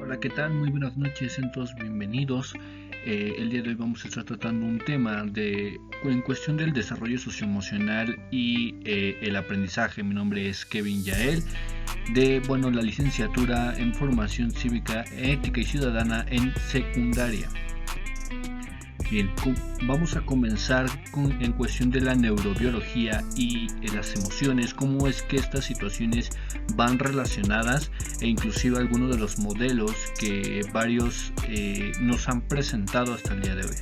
Hola, ¿qué tal? Muy buenas noches, sean todos bienvenidos. El día de hoy vamos a estar tratando un tema en cuestión del desarrollo socioemocional y el aprendizaje. Mi nombre es Kevin Yael, de la licenciatura en Formación Cívica, Ética y Ciudadana en secundaria. Bien, vamos a comenzar en cuestión de la neurobiología y las emociones, cómo es que estas situaciones van relacionadas e inclusive algunos de los modelos que varios nos han presentado hasta el día de hoy.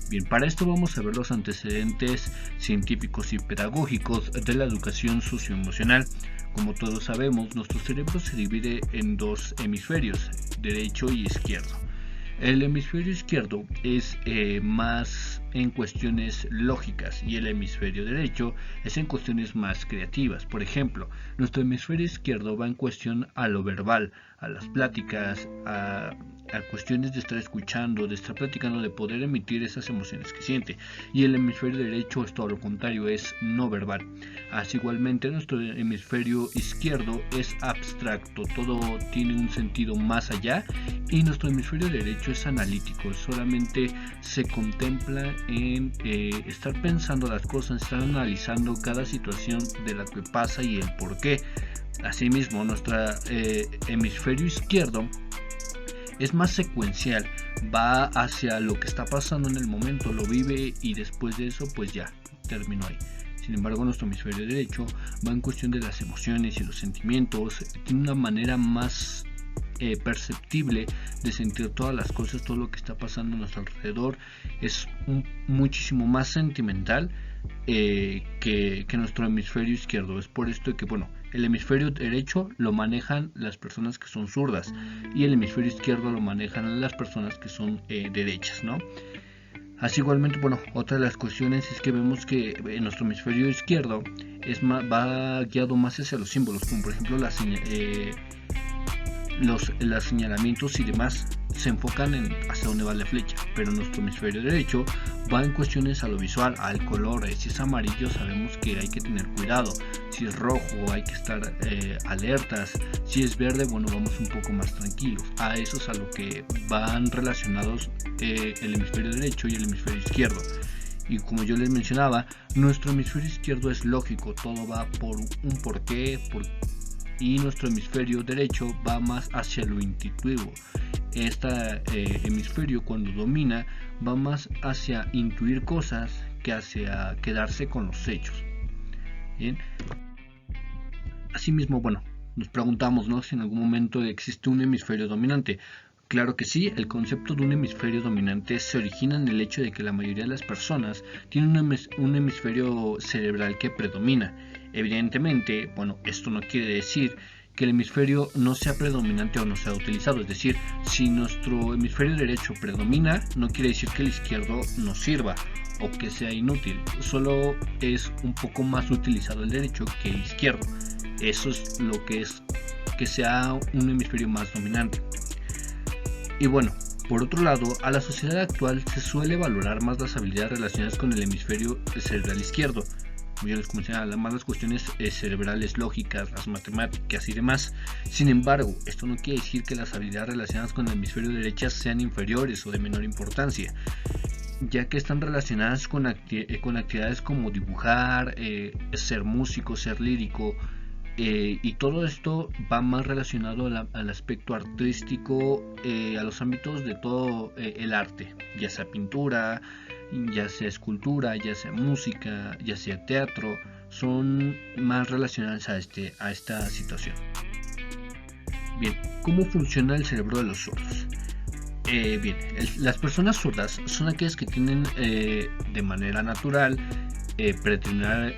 Bien, para esto vamos a ver los antecedentes científicos y pedagógicos de la educación socioemocional. Como todos sabemos, nuestro cerebro se divide en dos hemisferios, derecho y izquierdo. El hemisferio izquierdo es más en cuestiones lógicas y el hemisferio derecho es en cuestiones más creativas. Por ejemplo, nuestro hemisferio izquierdo va en cuestión a lo verbal, a las pláticas, a cuestiones de estar escuchando, de estar platicando, de poder emitir esas emociones que siente. Y el hemisferio derecho es todo lo contrario, es no verbal. Así igualmente nuestro hemisferio izquierdo es abstracto, todo tiene un sentido más allá, y nuestro hemisferio derecho es analítico, solamente se contempla en estar pensando las cosas, estar analizando cada situación de la que pasa y el por qué. Asimismo, nuestro hemisferio izquierdo es más secuencial, va hacia lo que está pasando en el momento, lo vive y después de eso pues ya terminó ahí. Sin embargo, nuestro hemisferio derecho va en cuestión de las emociones y los sentimientos, tiene una manera más perceptible de sentir todas las cosas, todo lo que está pasando a nuestro alrededor, es muchísimo más sentimental que nuestro hemisferio izquierdo. Es por esto que el hemisferio derecho lo manejan las personas que son zurdas y el hemisferio izquierdo lo manejan las personas que son derechas, ¿no? Así igualmente, otra de las cuestiones es que vemos que en nuestro hemisferio izquierdo va guiado más hacia los símbolos, como por ejemplo los señalamientos y demás se enfocan en hacia dónde va la flecha, pero nuestro hemisferio derecho va en cuestiones a lo visual, al color. Si es amarillo sabemos que hay que tener cuidado, si es rojo hay que estar alertas, si es verde vamos un poco más tranquilos. A eso es a lo que van relacionados el hemisferio derecho y el hemisferio izquierdo. Y como yo les mencionaba, nuestro hemisferio izquierdo es lógico, todo va por un porqué, y nuestro hemisferio derecho va más hacia lo intuitivo. Este hemisferio, cuando domina, va más hacia intuir cosas que hacia quedarse con los hechos. Bien. Asimismo, nos preguntamos, ¿no?, si en algún momento existe un hemisferio dominante. Claro que sí, el concepto de un hemisferio dominante se origina en el hecho de que la mayoría de las personas tienen un hemisferio cerebral que predomina. Evidentemente, esto no quiere decir que el hemisferio no sea predominante o no sea utilizado. Es decir, si nuestro hemisferio derecho predomina, no quiere decir que el izquierdo no sirva o que sea inútil. Solo es un poco más utilizado el derecho que el izquierdo. Eso es lo que es que sea un hemisferio más dominante. Y por otro lado, a la sociedad actual se suele valorar más las habilidades relacionadas con el hemisferio cerebral izquierdo. Como ya les mencionaba, más las cuestiones cerebrales lógicas, las matemáticas y demás. Sin embargo, esto no quiere decir que las habilidades relacionadas con el hemisferio derecho sean inferiores o de menor importancia, ya que están relacionadas con actividades como dibujar, ser músico, ser lírico, y todo esto va más relacionado al aspecto artístico, a los ámbitos de todo el arte, ya sea pintura, ya sea escultura, ya sea música, ya sea teatro, son más relacionadas a esta situación. Bien, ¿cómo funciona el cerebro de los sordos? Las personas sordas son aquellas que tienen de manera natural predeterminar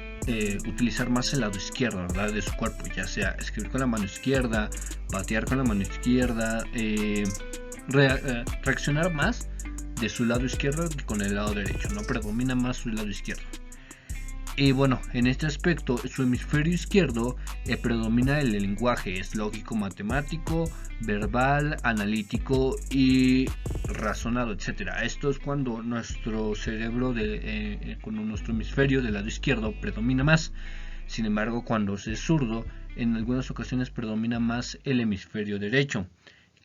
utilizar más el lado izquierdo, ¿verdad?, de su cuerpo, ya sea escribir con la mano izquierda, patear con la mano izquierda, reaccionar más de su lado izquierdo que con el lado derecho, no predomina más su lado izquierdo. Y en este aspecto su hemisferio izquierdo predomina el lenguaje, es lógico, matemático, verbal, analítico y razonado, etcétera. Esto es cuando nuestro cerebro cuando nuestro hemisferio del lado izquierdo predomina más. Sin embargo, cuando se es zurdo, en algunas ocasiones predomina más el hemisferio derecho,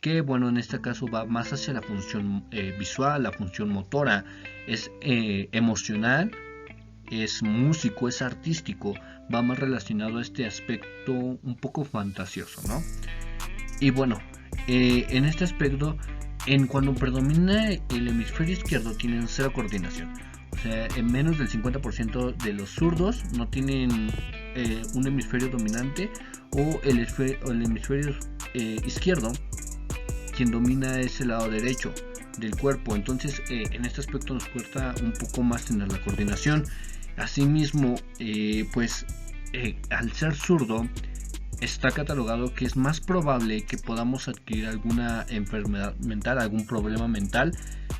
que bueno, en este caso va más hacia la función visual, la función motora, es emocional, es músico, es artístico, va más relacionado a este aspecto un poco fantasioso, ¿no? Y bueno, en este aspecto, cuando predomina el hemisferio izquierdo, tienen cero coordinación. O sea, en menos del 50% de los zurdos no tienen un hemisferio dominante, o el hemisferio izquierdo, quien domina es el lado derecho del cuerpo. Entonces, en este aspecto nos cuesta un poco más tener la coordinación. Asimismo, al ser zurdo, está catalogado que es más probable que podamos adquirir alguna enfermedad mental, algún problema mental,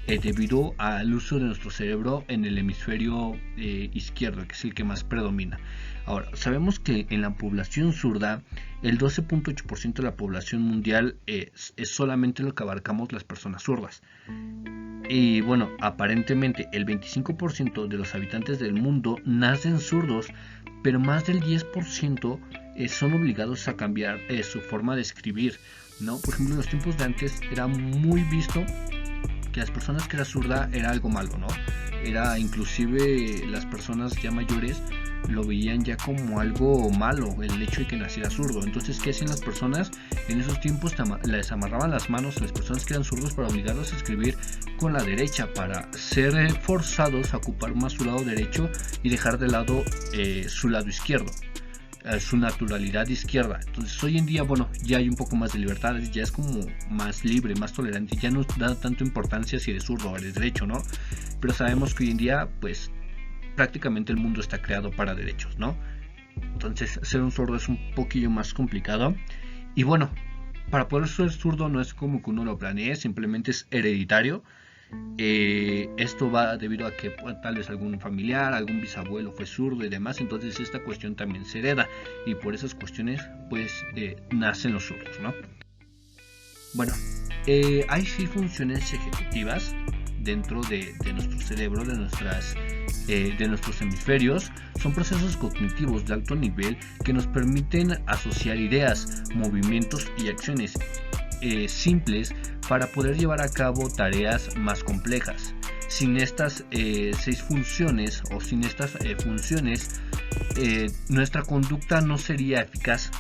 debido al uso de nuestro cerebro en el hemisferio izquierdo, que es el que más predomina. Ahora, sabemos que en la población zurda, el 12.8% de la población mundial es solamente lo que abarcamos las personas zurdas. Y bueno, aparentemente el 25% de los habitantes del mundo nacen zurdos, pero más del 10% son obligados a cambiar su forma de escribir, ¿no? Por ejemplo, en los tiempos de antes era muy visto que las personas que eran zurda era algo malo, ¿no? Era inclusive las personas ya mayores lo veían ya como algo malo el hecho de que naciera zurdo. Entonces, ¿qué hacían las personas? En esos tiempos les amarraban las manos a las personas que eran zurdos para obligarlos a escribir con la derecha, para ser forzados a ocupar más su lado derecho y dejar de lado su lado izquierdo, su naturalidad izquierda. Entonces hoy en día, bueno, ya hay un poco más de libertad, ya es como más libre, más tolerante, ya no da tanto importancia si eres zurdo o eres derecho, ¿no? Pero sabemos que hoy en día, pues prácticamente el mundo está creado para derechos, ¿no? Entonces ser un zurdo es un poquillo más complicado. Y bueno, para poder ser zurdo no es como que uno lo planee, simplemente es hereditario. Esto va debido a que tal vez algún familiar, algún bisabuelo fue zurdo y demás. Entonces esta cuestión también se hereda, y por esas cuestiones pues nacen los zurdos, ¿no? Bueno, hay 6 funciones ejecutivas dentro de nuestro cerebro, de nuestros hemisferios. Son procesos cognitivos de alto nivel que nos permiten asociar ideas, movimientos y acciones simples para poder llevar a cabo tareas más complejas. Sin estas 6 funciones, o sin estas funciones, nuestra conducta no sería eficaz.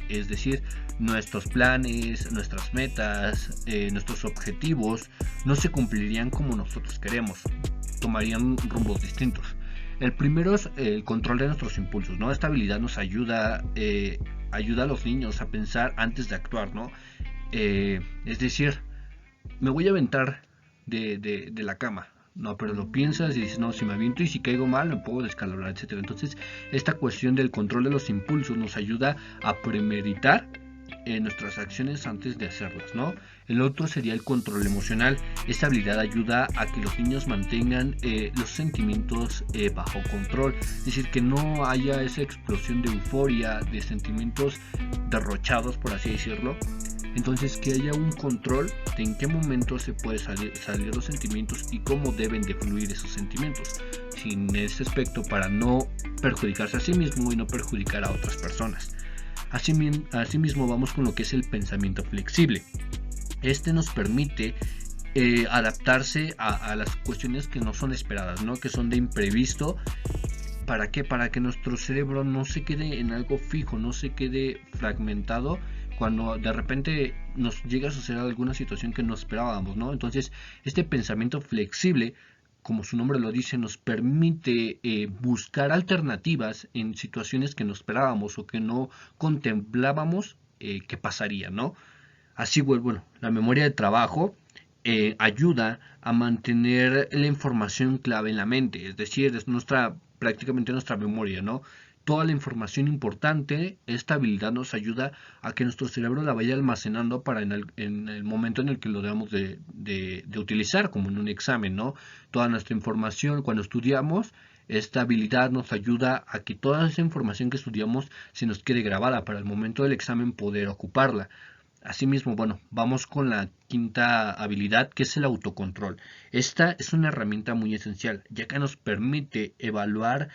Es decir, nuestros planes, nuestras metas, nuestros objetivos no se cumplirían como nosotros queremos, tomarían rumbos distintos. El primero es el control de nuestros impulsos, ¿no? Esta habilidad nos ayuda a los niños a pensar antes de actuar, ¿no? Es decir, me voy a aventar de la cama, no, pero lo piensas y dices, no, si me aviento y si caigo mal me puedo descalabrar, etcétera. Entonces, esta cuestión del control de los impulsos nos ayuda a premeditar nuestras acciones antes de hacerlas, ¿no? El otro sería el control emocional. Esta habilidad ayuda a que los niños mantengan los sentimientos bajo control, es decir, que no haya esa explosión de euforia, de sentimientos derrochados, por así decirlo. Entonces, que haya un control de en qué momento se puede salir los sentimientos y cómo deben de fluir esos sentimientos, sin ese aspecto, para no perjudicarse a sí mismo y no perjudicar a otras personas. Asimismo, vamos con lo que es el pensamiento flexible. Este nos permite adaptarse a las cuestiones que no son esperadas, ¿no? Que son de imprevisto. ¿Para qué? Para que nuestro cerebro no se quede en algo fijo, no se quede fragmentado cuando de repente nos llega a suceder alguna situación que no esperábamos, ¿no? Entonces, este pensamiento flexible, como su nombre lo dice, nos permite buscar alternativas en situaciones que no esperábamos o que no contemplábamos que pasaría, ¿no? Así, bueno, la memoria de trabajo ayuda a mantener la información clave en la mente, es decir, es prácticamente nuestra memoria, ¿no? Toda la información importante, esta habilidad nos ayuda a que nuestro cerebro la vaya almacenando para en el momento en el que lo debamos de utilizar, como en un examen, ¿no? Toda nuestra información, cuando estudiamos, esta habilidad nos ayuda a que toda esa información que estudiamos se nos quede grabada para el momento del examen poder ocuparla. Asimismo, bueno, vamos con la quinta habilidad, que es el autocontrol. Esta es una herramienta muy esencial, ya que nos permite evaluar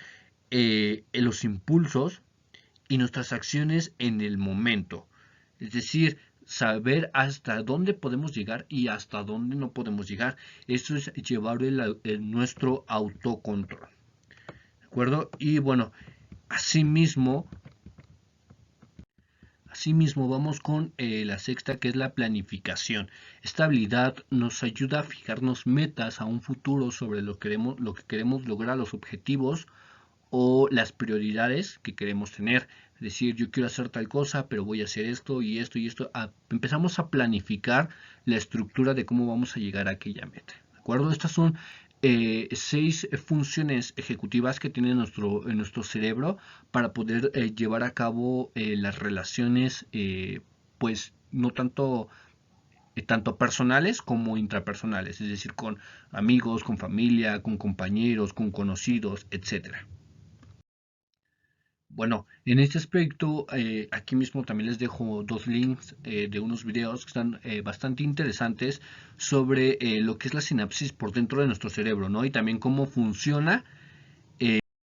los impulsos y nuestras acciones en el momento. Es decir, saber hasta dónde podemos llegar y hasta dónde no podemos llegar. Eso es llevar nuestro autocontrol. ¿De acuerdo? Y bueno, asimismo, vamos con la sexta, que es la planificación. Esta habilidad nos ayuda a fijarnos metas a un futuro sobre lo que queremos lograr, los objetivos o las prioridades que queremos tener. Es decir, yo quiero hacer tal cosa, pero voy a hacer esto y esto y esto. Empezamos a planificar la estructura de cómo vamos a llegar a aquella meta. ¿De acuerdo? Estas son 6 funciones ejecutivas que tiene nuestro cerebro para poder llevar a cabo las relaciones, pues no tanto personales como intrapersonales, es decir, con amigos, con familia, con compañeros, con conocidos, etcétera. Bueno, en este aspecto, aquí mismo también les dejo 2 links de unos videos que están bastante interesantes sobre lo que es la sinapsis por dentro de nuestro cerebro, ¿no? Y también cómo funciona